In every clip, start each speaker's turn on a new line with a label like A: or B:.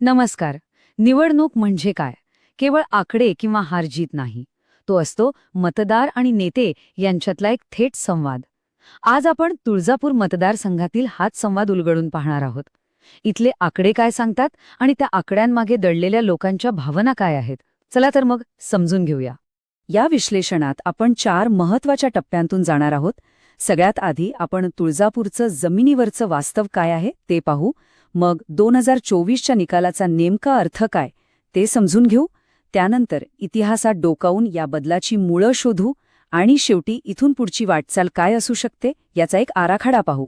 A: नमस्कार. निवडणूक म्हणजे काय? केवळ आकडे किंवा हार-जीत नाही. तो असतो मतदार आणि नेते यांच्यातला एक थेट संवाद. आज आपण तुळजापूर मतदारसंघातील हाच संवाद उलगडून पाहणार आहोत. इथले आकडे काय सांगतात आणि त्या आकड्यांमागे दडलेल्या लोकांच्या भावना काय आहेत? चला तर मग समजून घेऊया. या विश्लेषणात आपण 4 महत्वाच्या टप्प्यांतून जाणार आहोत. सगळ्यात आधी आपण तुळजापूरचं जमिनीवरचं वास्तव काय आहे ते पाहू. मग 2024च्या निकालाचा नेमका अर्थ काय ते समजून घेऊ. त्यानंतर इतिहासात डोकावून या बदलाची मुळं शोधू आणि शेवटी इथून पुढची वाटचाल काय असू शकते याचा एक आराखडा पाहू.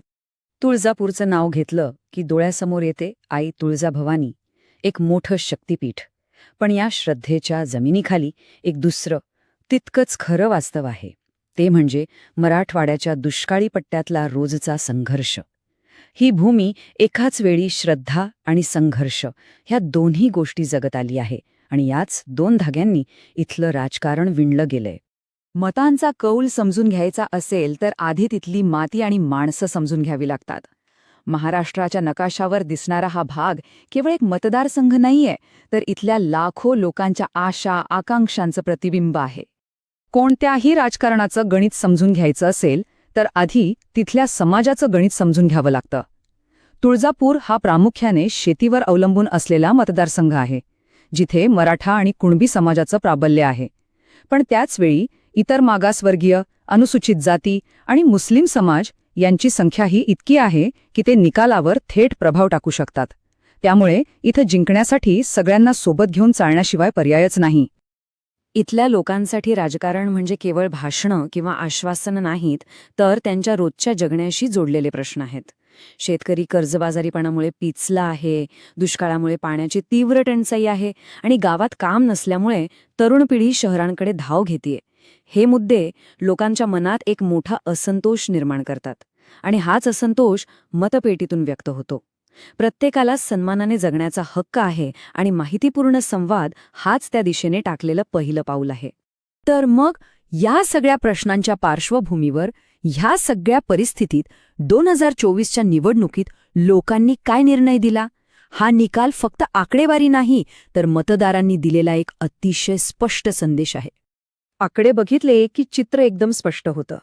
A: तुळजापूरचं नाव घेतलं की डोळ्यासमोर येते आई तुळजाभवानी, एक मोठं शक्तिपीठ. पण या श्रद्धेच्या जमिनीखाली एक दुसरं तितकंच खरं वास्तव आहे. ते म्हणजे मराठवाड्याच्या दुष्काळी पट्ट्यातला रोजचा संघर्ष. ही भूमी एकाच वेळी श्रद्धा आणि संघर्ष ह्या दोन्ही गोष्टी जगत आली आहे आणि याच 2 धाग्यांनी इथलं राजकारण विणलं गेलंय. मतांचा कौल समजून घ्यायचा असेल तर आधी तिथली माती आणि माणसं समजून घ्यावी लागतात. महाराष्ट्राच्या नकाशावर दिसणारा हा भाग केवळ एक मतदारसंघ नाहीये, तर इथल्या लाखो लोकांच्या आशा आकांक्षांचं प्रतिबिंब आहे. कोणत्याही राजकारणाचं गणित समजून घ्यायचं असेल तर आधी तिथल्या समाजाचं गणित समजून घ्यावं लागतं. तुळजापूर हा प्रामुख्याने शेतीवर अवलंबून असलेला मतदारसंघ आहे, जिथे मराठा आणि कुणबी समाजाचं प्राबल्य आहे. पण त्याचवेळी इतर मागासवर्गीय, अनुसूचित जाती आणि मुस्लिम समाज यांची संख्याही इतकी आहे की ते निकालावर थेट प्रभाव टाकू शकतात. त्यामुळे इथं जिंकण्यासाठी सगळ्यांना सोबत घेऊन चालण्याशिवाय पर्यायच नाही. इथल्या लोकांसाठी राजकारण म्हणजे केवळ भाषणं किंवा आश्वासनं नाहीत, तर त्यांच्या रोजच्या जगण्याशी जोडलेले प्रश्न आहेत. शेतकरी कर्जबाजारीपणामुळे पिचला आहे, दुष्काळामुळे पाण्याची तीव्र टंचाई आहे आणि गावात काम नसल्यामुळे तरुण पिढी शहरांकडे धाव घेतेय. हे मुद्दे लोकांच्या मनात एक मोठा असंतोष निर्माण करतात आणि हाच असंतोष मतपेटीतून व्यक्त होतो. प्रत्येकाला सन्मानाने जगण्याचा हक्क आहे आणि माहितीपूर्ण संवाद हाच त्या दिशेने टाकलेलं पहिलं पाऊल आहे. तर मग या सगळ्या प्रश्नांच्या पार्श्वभूमीवर ह्या सगळ्या परिस्थितीत 2024च्या निवडणुकीत लोकांनी काय निर्णय दिला? हा निकाल फक्त आकडेवारी नाही, तर मतदारांनी दिलेला एक अतिशय स्पष्ट संदेश आहे. आकडे बघितले की चित्र एकदम स्पष्ट होतं.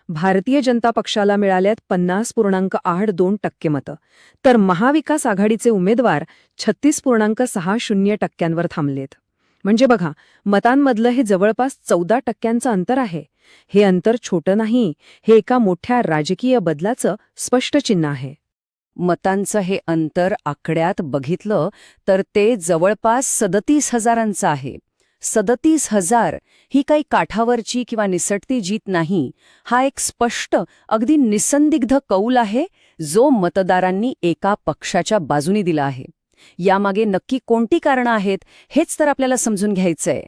A: भारतीय जनता पक्षाला मिळाल्यात 50.82% मतं, तर महाविकास आघाडीचे उमेदवार 36.60% थांबलेत. म्हणजे बघा, मतांमधलं हे जवळपास 14% अंतर आहे. हे अंतर छोटं नाही, हे एका मोठ्या राजकीय बदलाचं स्पष्ट चिन्ह आहे. मतांचं हे अंतर आकड्यात बघितलं तर ते जवळपास 37,000 आहे. 37,000 ही काही काठावरची किंवा निसटती जीत नाही. हा एक स्पष्ट, अगदी निसंदिग्ध कौल आहे, जो मतदारांनी एका पक्षाच्या बाजूने दिला आहे. यामागे नक्की कोणती कारणं आहेत हेच तर आपल्याला समजून घ्यायचंय.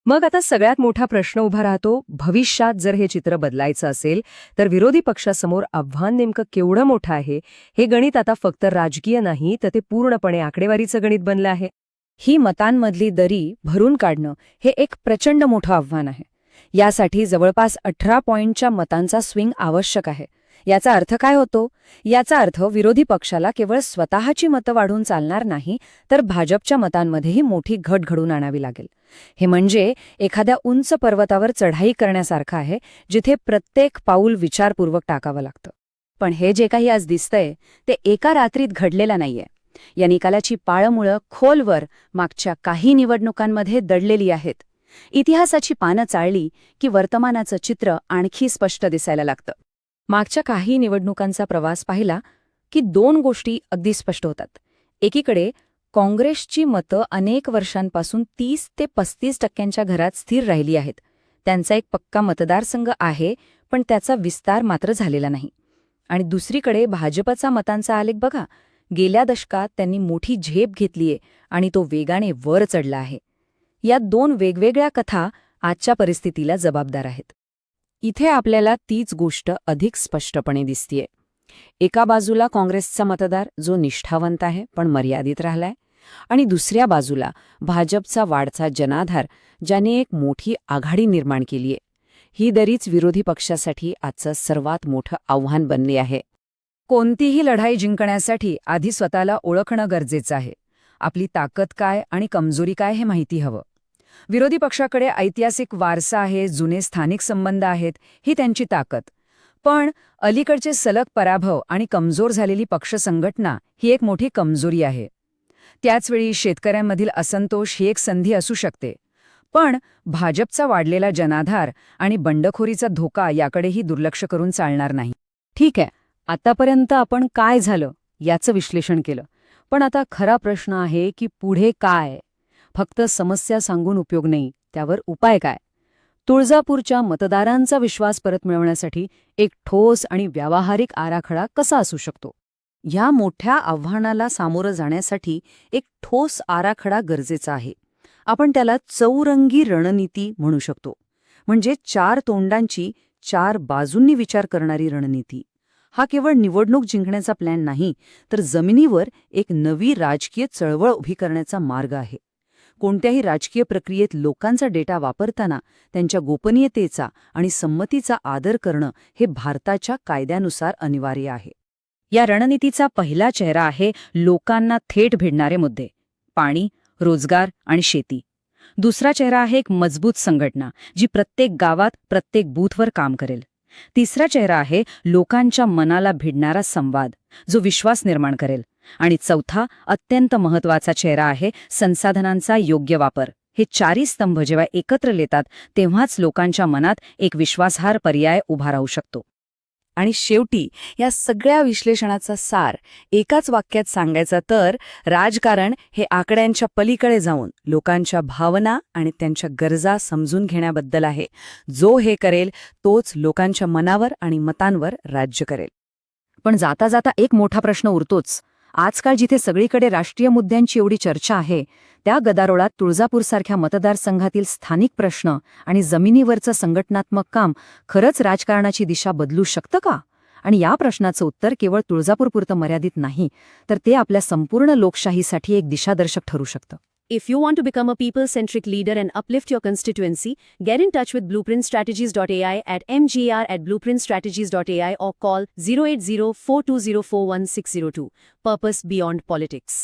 A: मग आता सगळ्यात मोठा प्रश्न उभा राहतो, भविष्यात जर हे चित्र बदलायचं असेल तर विरोधी पक्षासमोर आव्हान नेमकं केवढं मोठं आहे? हे गणित आता फक्त राजकीय नाही, तर ते पूर्णपणे आकडेवारीचं गणित बनलं आहे. ही मतांमधली दरी भरून काढणं हे एक प्रचंड मोठं आव्हान आहे. यासाठी जवळपास 18 पॉइंटच्या मतांचा स्विंग आवश्यक आहे. याचा अर्थ काय होतो? याचा अर्थ विरोधी पक्षाला केवळ स्वतःची मतं वाढून चालणार नाही, तर भाजपच्या मतांमध्येही मोठी घट घडून आणावी लागेल. हे म्हणजे एखाद्या उंच पर्वतावर चढाई करण्यासारखं आहे, जिथे प्रत्येक पाऊल विचारपूर्वक टाकावं लागतं. पण हे जे काही आज दिसतंय ते एका रात्रीत घडलेलं नाहीये. या निकालाची पाळंमुळं खोलवर मागच्या काही निवडणुकांमध्ये दडलेली आहेत. इतिहासाची पानं चाळली की वर्तमानाचं चित्र आणखी स्पष्ट दिसायला लागतं. मागच्या काही निवडणुकांचा प्रवास पाहिला की 2 गोष्टी अगदी स्पष्ट होतात. एकीकडे काँग्रेसची मतं अनेक वर्षांपासून 30 ते 35% घरात स्थिर राहिली आहेत. त्यांचा एक पक्का मतदारसंघ आहे, पण त्याचा विस्तार मात्र झालेला नाही. आणि दुसरीकडे भाजपचा मतांचा आलेख बघा. गेल्या दशकात त्यांनी मोठी झेप घेतलीये आणि तो वेगाने वर चढला आहे. या 2 वेगवेगळ्या कथा आजच्या परिस्थितीला जबाबदार आहेत. इथे आपल्याला तीच गोष्ट अधिक स्पष्टपणे दिसतीये. एका बाजूला काँग्रेसचा मतदार जो निष्ठावंत आहे पण मर्यादित राहिलाय, आणि दुसऱ्या बाजूला भाजपचा वाढता जनाधार, ज्याने एक मोठी आघाडी निर्माण केलीये. ही दरीच विरोधी पक्षासाठी आजचं सर्वात मोठं आव्हान बनली आहे. कोणतीही लढाई जिंकण्यासाठी आधी स्वतःला ओळखणं गरजेचं आहे. आपली ताकद काय आणि कमजोरी काय हे माहिती हवं. विरोधी पक्षाकडे ऐतिहासिक वारसा आहे, जुने स्थानिक संबंध आहेत, ही त्यांची ताकद. पण अलीकडचे सलग पराभव आणि कमजोर झालेली पक्ष संघटना ही एक मोठी कमजोरी आहे. त्याचवेळी शेतकऱ्यांमधील असंतोष ही एक संधी असू शकते. पण भाजपचा वाढलेला जनाधार आणि बंडखोरीचा धोका याकडेही दुर्लक्ष करून चालणार नाही. ठीक आहे, आतापर्यंत आपण काय झालं याचं विश्लेषण केलं. पण आता खरा प्रश्न आहे की पुढे काय? फक्त समस्या सांगून उपयोग नाही, त्यावर उपाय काय? तुळजापूरच्या मतदारांचा विश्वास परत मिळवण्यासाठी एक ठोस आणि व्यावहारिक आराखडा कसा असू शकतो? या मोठ्या आव्हानाला सामोरं जाण्यासाठी एक ठोस आराखडा गरजेचा आहे. आपण त्याला चौरंगी रणनीती म्हणू शकतो. म्हणजे 4 तोंडांची, 4 बाजूंनी विचार करणारी रणनीती. हा केवळ निवडणूक जिंकण्याचा प्लॅन नाही, तर जमिनीवर एक नवी राजकीय चळवळ उभी करण्याचा मार्ग आहे. कोणत्याही राजकीय प्रक्रियेत लोकांचा डेटा वापरताना त्यांच्या गोपनीयतेचा आणि संमतीचा आदर करणं हे भारताच्या कायद्यानुसार अनिवार्य आहे. या रणनीतीचा पहिला चेहरा आहे लोकांना थेट भिडणारे मुद्दे: पाणी, रोजगार आणि शेती. दुसरा चेहरा आहे एक मजबूत संघटना, जी प्रत्येक गावात, प्रत्येक बूथवर काम करेल. तिसरा चेहरा आहे लोकांच्या मनाला भिडणारा संवाद, जो विश्वास निर्माण करेल. आणि चौथा, अत्यंत महत्वाचा चेहरा आहे संसाधनांचा योग्य वापर. हे 4 स्तंभ जेव्हा एकत्र येतात तेव्हाच लोकांच्या मनात एक विश्वासार्ह पर्याय उभा राहू शकतो. आणि शेवटी या सगळ्या विश्लेषणाचा सार एकाच वाक्यात सांगायचा तर, राजकारण हे आकड्यांच्या पलीकडे जाऊन लोकांच्या भावना आणि त्यांच्या गरजा समजून घेण्याबद्दल आहे. जो हे करेल तोच लोकांच्या मनावर आणि मतांवर राज्य करेल. पण जाता जाता एक मोठा प्रश्न उरतोच. आजकाल जिथे सगळीकडे राष्ट्रीय मुद्द्यांची एवढी चर्चा आहे, त्या गदारोळात तुळजापूरसारख्या मतदारसंघातील स्थानिक प्रश्न आणि जमिनीवरचं संघटनात्मक काम खरंच राजकारणाची दिशा बदलू शकतं का? आणि या प्रश्नाचं उत्तर केवळ तुळजापूरपुरतं मर्यादित नाही, तर ते आपल्या संपूर्ण लोकशाहीसाठी एक दिशादर्शक ठरू शकतं.
B: If you want to become a people-centric leader and uplift your constituency, get in touch with blueprintstrategies.ai at mgr@blueprintstrategies.ai or call 08042041602. Purpose beyond politics.